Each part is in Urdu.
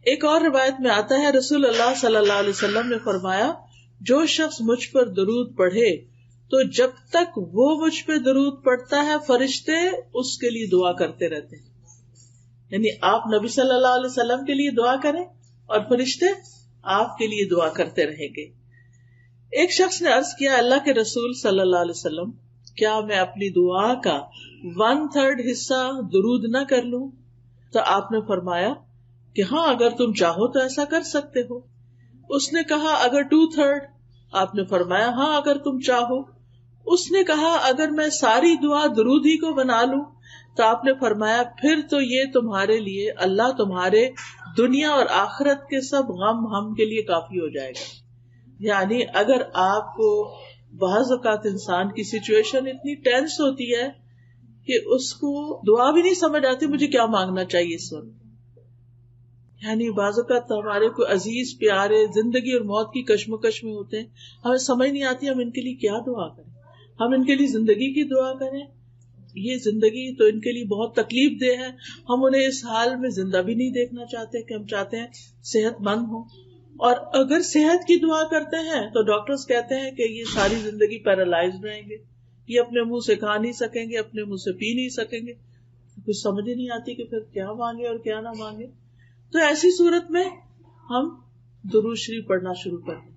ایک اور روایت میں آتا ہے رسول اللہ صلی اللہ علیہ وسلم نے فرمایا جو شخص مجھ پر درود پڑھے تو جب تک وہ مجھ پہ درود پڑھتا ہے فرشتے اس کے لیے دعا کرتے رہتے ہیں. یعنی آپ نبی صلی اللہ علیہ وسلم کے لیے دعا کریں اور فرشتے آپ کے لیے دعا کرتے رہیں گے. ایک شخص نے عرض کیا اللہ کے رسول صلی اللہ علیہ وسلم کیا میں اپنی دعا کا 1/3 حصہ درود نہ کر لوں؟ تو آپ نے فرمایا کہ ہاں اگر تم چاہو تو ایسا کر سکتے ہو. اس نے کہا اگر 2/3؟ آپ نے فرمایا ہاں اگر تم چاہو. اس نے کہا اگر میں ساری دعا درود ہی کو بنا لوں؟ تو آپ نے فرمایا پھر تو یہ تمہارے لیے اللہ تمہارے دنیا اور آخرت کے سب غم ہم کے لیے کافی ہو جائے گا. یعنی اگر آپ کو بعض اوقات انسان کی سچویشن اتنی ٹینس ہوتی ہے کہ اس کو دعا بھی نہیں سمجھ آتی مجھے کیا مانگنا چاہیے اس وقت. یعنی بعض اوقات ہمارے کوئی عزیز پیارے زندگی اور موت کی کشمکش میں ہوتے ہیں, ہمیں سمجھ نہیں آتی ہم ان کے لیے کیا دعا کریں. ہم ان کے لیے زندگی کی دعا کریں, یہ زندگی تو ان کے لیے بہت تکلیف دہ ہے, ہم انہیں اس حال میں زندہ بھی نہیں دیکھنا چاہتے کہ ہم چاہتے ہیں صحت مند ہوں. اور اگر صحت کی دعا کرتے ہیں تو ڈاکٹرز کہتے ہیں کہ یہ ساری زندگی پیرالائزڈ رہیں گے, یہ اپنے منہ سے کھا نہیں سکیں گے, اپنے منہ سے پی نہیں سکیں گے. کچھ سمجھ ہی نہیں آتی کہ پھر کیا مانگے اور کیا نہ مانگے. تو ایسی صورت میں ہم درود شریف پڑھنا شروع کر دیں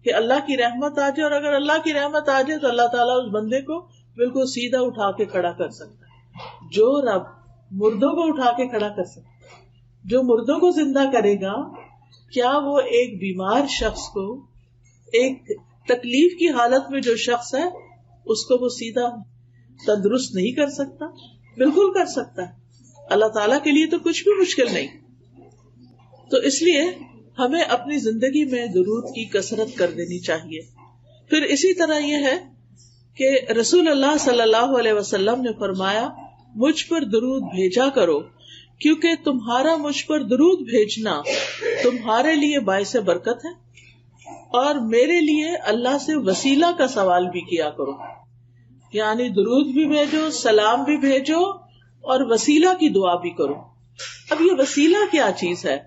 کہ اللہ کی رحمت آ جائے, اور اگر اللہ کی رحمت آ جائے تو اللہ تعالیٰ اس بندے کو بالکل سیدھا اٹھا کے کھڑا کر سکتا ہے. جو رب مردوں کو اٹھا کے کھڑا کر سکتا ہے, جو مردوں کو زندہ کرے گا, کیا وہ ایک بیمار شخص کو, ایک تکلیف کی حالت میں جو شخص ہے اس کو وہ سیدھا تندرست نہیں کر سکتا؟ بالکل کر سکتا ہے. اللہ تعالیٰ کے لیے تو کچھ بھی مشکل نہیں. تو اس لیے ہمیں اپنی زندگی میں درود کی کثرت کر دینی چاہیے. پھر اسی طرح یہ ہے کہ رسول اللہ صلی اللہ علیہ وسلم نے فرمایا مجھ پر درود بھیجا کرو کیونکہ تمہارا مجھ پر درود بھیجنا تمہارے لیے باعث برکت ہے, اور میرے لیے اللہ سے وسیلہ کا سوال بھی کیا کرو. یعنی درود بھی بھیجو, سلام بھی بھیجو, اور وسیلہ کی دعا بھی کرو. اب یہ وسیلہ کیا چیز ہے؟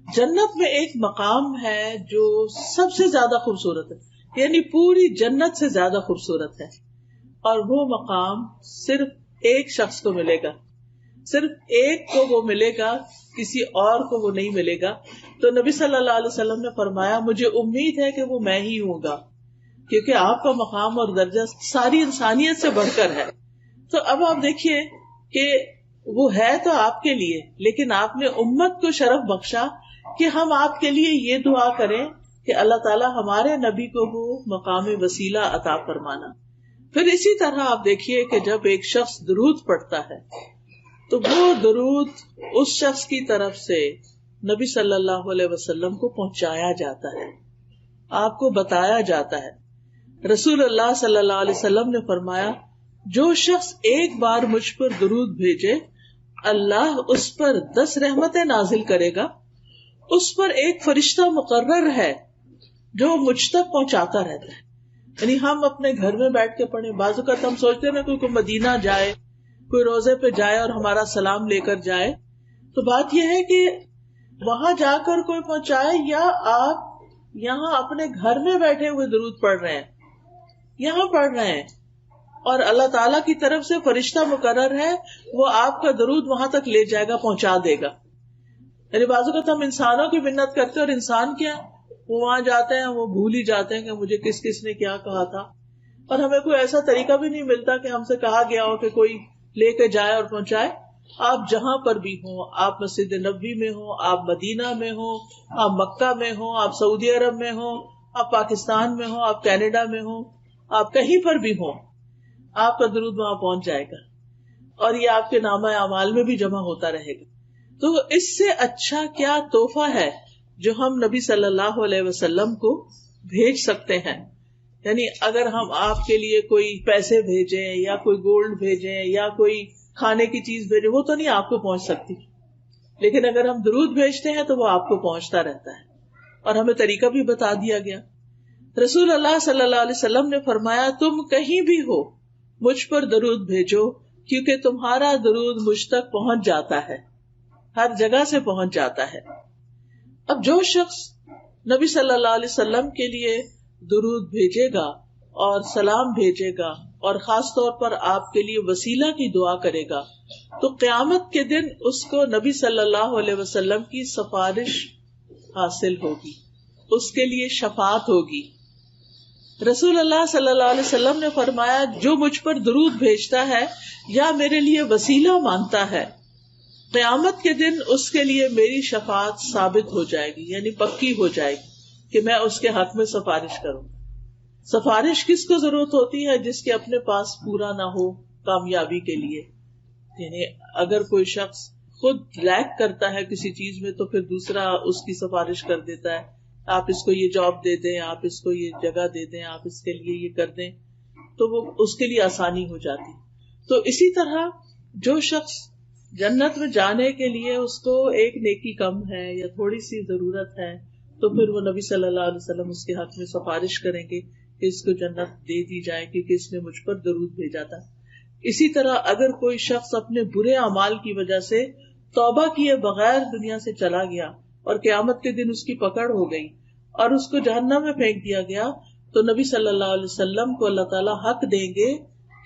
جنت میں ایک مقام ہے جو سب سے زیادہ خوبصورت ہے, یعنی پوری جنت سے زیادہ خوبصورت ہے, اور وہ مقام صرف ایک شخص کو ملے گا, صرف ایک کو وہ ملے گا, کسی اور کو وہ نہیں ملے گا. تو نبی صلی اللہ علیہ وسلم نے فرمایا مجھے امید ہے کہ وہ میں ہی ہوں گا, کیونکہ آپ کا مقام اور درجہ ساری انسانیت سے بڑھ کر ہے. تو اب آپ دیکھیے کہ وہ ہے تو آپ کے لیے, لیکن آپ نے امت کو شرف بخشا کہ ہم آپ کے لیے یہ دعا کریں کہ اللہ تعالیٰ ہمارے نبی کو وہ مقام وسیلہ عطا فرمانا. پھر اسی طرح آپ دیکھیے کہ جب ایک شخص درود پڑھتا ہے تو وہ درود اس شخص کی طرف سے نبی صلی اللہ علیہ وسلم کو پہنچایا جاتا ہے, آپ کو بتایا جاتا ہے. رسول اللہ صلی اللہ علیہ وسلم نے فرمایا جو شخص ایک بار مجھ پر درود بھیجے اللہ اس پر 10 رحمتیں نازل کرے گا. اس پر ایک فرشتہ مقرر ہے جو مجھ تک پہنچاتا رہتا ہے. یعنی ہم اپنے گھر میں بیٹھ کے پڑھیں, بعض اوقات ہم سوچتے ہیں نا کوئی مدینہ جائے, کوئی روزے پہ جائے اور ہمارا سلام لے کر جائے, تو بات یہ ہے کہ وہاں جا کر کوئی پہنچائے یا آپ یہاں اپنے گھر میں بیٹھے ہوئے درود پڑھ رہے ہیں, یہاں پڑھ رہے ہیں, اور اللہ تعالیٰ کی طرف سے فرشتہ مقرر ہے وہ آپ کا درود وہاں تک لے جائے گا, پہنچا دے گا. یعنی بعض اوقات ہم انسانوں کی منت کرتے ہیں, اور انسان کیا وہ وہاں جاتے ہیں وہ بھول ہی جاتے ہیں کہ مجھے کس کس نے کیا کہا تھا, اور ہمیں کوئی ایسا طریقہ بھی نہیں ملتا کہ ہم سے کہا گیا ہو کہ کوئی لے کے جائے اور پہنچائے. آپ جہاں پر بھی ہوں, آپ مسجد نبوی میں ہوں, آپ مدینہ میں ہوں, آپ مکہ میں ہوں, آپ سعودی عرب میں ہوں, آپ پاکستان میں ہوں, آپ کینیڈا میں ہوں, آپ کہیں پر بھی ہوں, آپ کا درود وہاں پہنچ جائے گا, اور یہ آپ کے نامہ اعمال میں بھی جمع ہوتا رہے گا. تو اس سے اچھا کیا تحفہ ہے جو ہم نبی صلی اللہ علیہ وسلم کو بھیج سکتے ہیں. یعنی اگر ہم آپ کے لیے کوئی پیسے بھیجیں یا کوئی گولڈ بھیجیں یا کوئی کھانے کی چیز بھیجیں, وہ تو نہیں آپ کو پہنچ سکتی, لیکن اگر ہم درود بھیجتے ہیں تو وہ آپ کو پہنچتا رہتا ہے, اور ہمیں طریقہ بھی بتا دیا گیا. رسول اللہ صلی اللہ علیہ وسلم نے فرمایا تم کہیں بھی ہو مجھ پر درود بھیجو کیونکہ تمہارا درود مجھ تک پہنچ جاتا ہے, ہر جگہ سے پہنچ جاتا ہے. اب جو شخص نبی صلی اللہ علیہ وسلم کے لیے درود بھیجے گا اور سلام بھیجے گا اور خاص طور پر آپ کے لیے وسیلہ کی دعا کرے گا تو قیامت کے دن اس کو نبی صلی اللہ علیہ وسلم کی سفارش حاصل ہوگی، اس کے لیے شفاعت ہوگی. رسول اللہ صلی اللہ علیہ وسلم نے فرمایا جو مجھ پر درود بھیجتا ہے یا میرے لیے وسیلہ مانگتا ہے قیامت کے دن اس کے لیے میری شفاعت ثابت ہو جائے گی، یعنی پکی ہو جائے گی کہ میں اس کے حق میں سفارش کروں. سفارش کس کو ضرورت ہوتی ہے؟ جس کے اپنے پاس پورا نہ ہو کامیابی کے لیے. یعنی اگر کوئی شخص خود لیک کرتا ہے کسی چیز میں تو پھر دوسرا اس کی سفارش کر دیتا ہے، آپ اس کو یہ جاب دے دیں، آپ اس کو یہ جگہ دے دیں، آپ اس کے لیے یہ کر دیں، تو وہ اس کے لیے آسانی ہو جاتی. تو اسی طرح جو شخص جنت میں جانے کے لیے اس کو ایک نیکی کم ہے یا تھوڑی سی ضرورت ہے تو پھر وہ نبی صلی اللہ علیہ وسلم اس کے حق میں سفارش کریں گے کہ اس کو جنت دے دی جائے کیونکہ اس نے مجھ پر درود بھیجا تھا. اسی طرح اگر کوئی شخص اپنے برے اعمال کی وجہ سے توبہ کیے بغیر دنیا سے چلا گیا اور قیامت کے دن اس کی پکڑ ہو گئی اور اس کو جہنم میں پھینک دیا گیا تو نبی صلی اللہ علیہ وسلم کو اللہ تعالیٰ حق دیں گے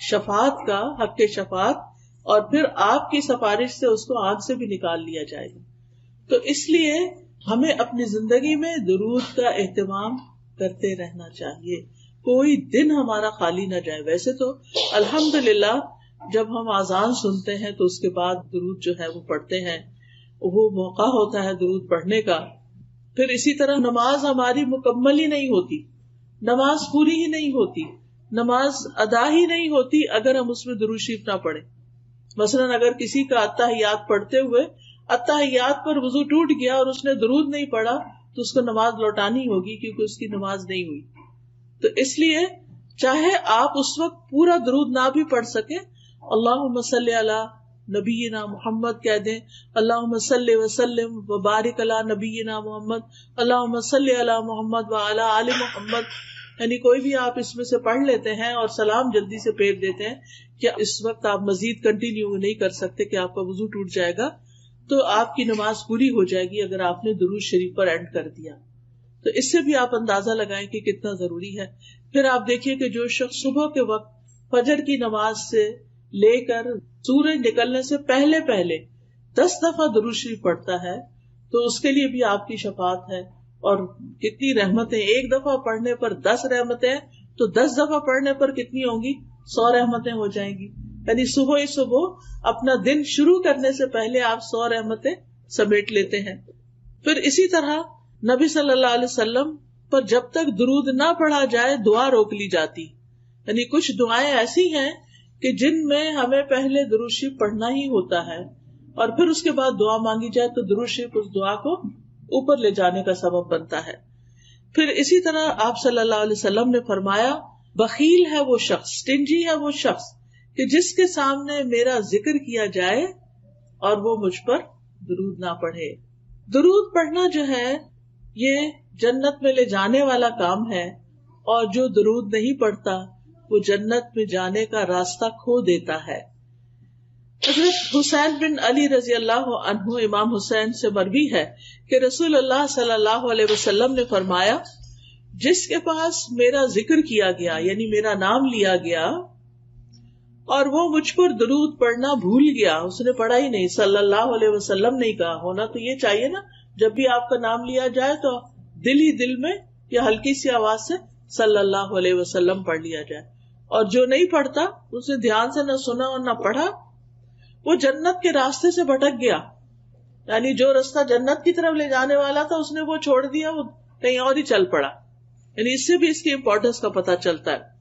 شفاعت کا، حق کے شفاعت، اور پھر آپ کی سفارش سے اس کو آگ سے بھی نکال لیا جائے گا. تو اس لیے ہمیں اپنی زندگی میں درود کا اہتمام کرتے رہنا چاہیے، کوئی دن ہمارا خالی نہ جائے. ویسے تو الحمدللہ جب ہم اذان سنتے ہیں تو اس کے بعد درود جو ہے وہ پڑھتے ہیں، وہ موقع ہوتا ہے درود پڑھنے کا. پھر اسی طرح نماز ہماری مکمل ہی نہیں ہوتی، نماز پوری ہی نہیں ہوتی، نماز ادا ہی نہیں ہوتی اگر ہم اس میں درود شریف نہ پڑھیں. مثلاً اگر کسی کا اتحیات پڑھتے ہوئے اتحیات پر وضو ٹوٹ گیا اور اس نے درود نہیں پڑھا تو اس کو نماز لوٹانی ہوگی کیونکہ اس کی نماز نہیں ہوئی. تو اس لیے چاہے آپ اس وقت پورا درود نہ بھی پڑھ سکیں، اللہم صلی علی نبینا محمد کہہ دیں، اللہم صلی وسلم وبارک علی نبینا محمد، اللہم صلی علی محمد وعلی آل محمد، یعنی کوئی بھی آپ اس میں سے پڑھ لیتے ہیں اور سلام جلدی سے پھیر دیتے ہیں. کیا اس وقت آپ مزید کنٹینیو نہیں کر سکتے کہ آپ کا وضو ٹوٹ جائے گا، تو آپ کی نماز پوری ہو جائے گی اگر آپ نے درود شریف پر اینڈ کر دیا. تو اس سے بھی آپ اندازہ لگائیں کہ کتنا ضروری ہے. پھر آپ دیکھیے کہ جو شخص صبح کے وقت فجر کی نماز سے لے کر سورج نکلنے سے پہلے 10 دفعہ درود شریف پڑھتا ہے تو اس کے لیے بھی آپ کی شفاعت ہے. اور کتنی رحمتیں، ایک دفعہ پڑھنے پر 10 رحمتیں، تو 10 دفعہ پڑھنے پر کتنی ہوں گی؟ 100 رحمتیں ہو جائیں گی. یعنی صبح ہی صبح اپنا دن شروع کرنے سے پہلے آپ 100 رحمتیں سمیٹ لیتے ہیں. پھر اسی طرح نبی صلی اللہ علیہ وسلم پر جب تک درود نہ پڑھا جائے دعا روک لی جاتی. یعنی کچھ دعائیں ایسی ہیں کہ جن میں ہمیں پہلے درود شریف پڑھنا ہی ہوتا ہے اور پھر اس کے بعد دعا مانگی جائے تو درود شریف اس دعا کو اوپر لے جانے کا سبب بنتا ہے. پھر اسی طرح آپ صلی اللہ علیہ وسلم نے فرمایا بخیل ہے وہ شخص، سٹنجی ہے وہ شخص کہ جس کے سامنے میرا ذکر کیا جائے اور وہ مجھ پر درود نہ پڑھے. درود پڑھنا جو ہے یہ جنت میں لے جانے والا کام ہے، اور جو درود نہیں پڑھتا وہ جنت میں جانے کا راستہ کھو دیتا ہے. حضرت حسین بن علی رضی اللہ عنہ امام حسین سے مروی ہے کہ رسول اللہ صلی اللہ علیہ وسلم نے فرمایا جس کے پاس میرا ذکر کیا گیا یعنی میرا نام لیا گیا اور وہ مجھ پر درود پڑھنا بھول گیا، اس نے پڑھا ہی نہیں، صلی اللہ علیہ وسلم نہیں کہا. ہونا تو یہ چاہیے نا، جب بھی آپ کا نام لیا جائے تو دل ہی دل میں یا ہلکی سی آواز سے صلی اللہ علیہ وسلم پڑھ لیا جائے. اور جو نہیں پڑھتا، اسے دھیان سے نہ سنا اور نہ پڑھا، وہ جنت کے راستے سے بھٹک گیا. یعنی جو راستہ جنت کی طرف لے جانے والا تھا اس نے وہ چھوڑ دیا، وہ کہیں اور ہی چل پڑا. یعنی اس سے بھی اس کی امپورٹنس کا پتہ چلتا ہے.